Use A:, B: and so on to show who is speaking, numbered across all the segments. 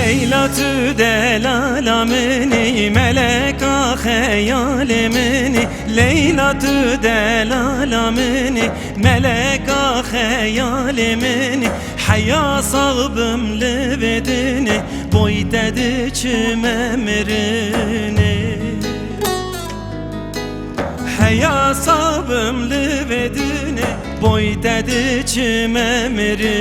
A: Leyla tü delalamini meleka hayalimini Leyla tü delalamini meleka hayalimini Haya sağbım levedini boy dedi çimemirini Haya sağbım levedini boy dedi çimemirini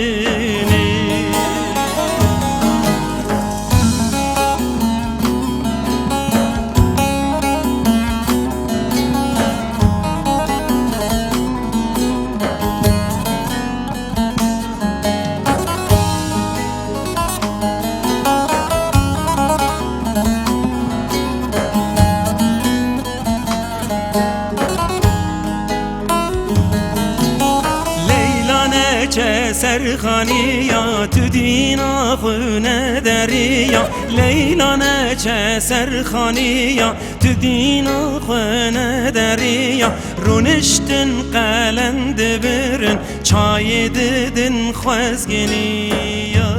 A: Serxaniya tu dinafı ne deriya Leyla neçe serxaniya tu dinafı ne deriya Runiştin qelendi birin çayı didin xwezginiya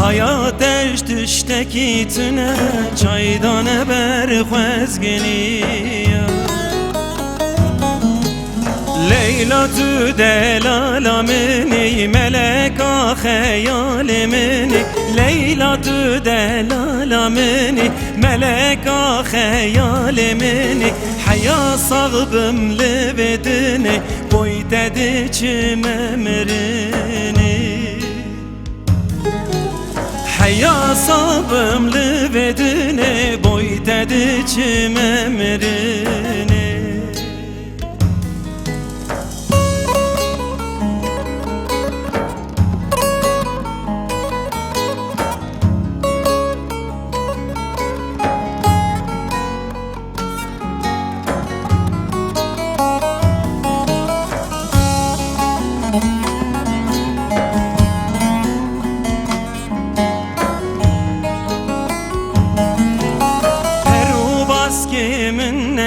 A: Hayat eştüşteki tüne çaydan eber xwezginiya Leyla tü delalamini meleka hayalimini Leyla tü delalamini meleka hayalimini Haya sağbım levedini boy dedi çimemirini Haya sağbım levedini boy dedi çimemirini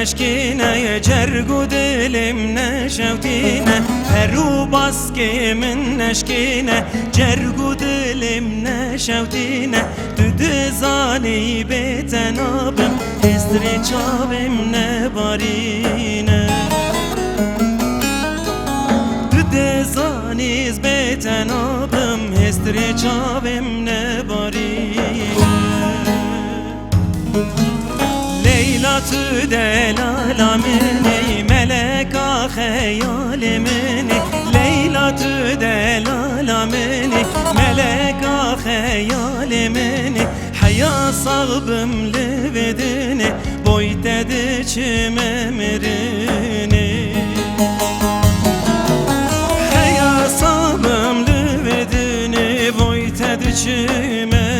A: Neşkine cergu dilim neşevtine Peru baskimin neşkine cergu dilim neşevtine Düdü zani betenabim Histri çavim ne barine Düdü zaniz betenabim Histri çavim ne barine Leyla tü delalamini meleka hayalimini Leyla tü delalamini meleka hayalimini Haya sağbım levedini boy dedi çimemirini Haya sağbım levedini boy dedi çimemirini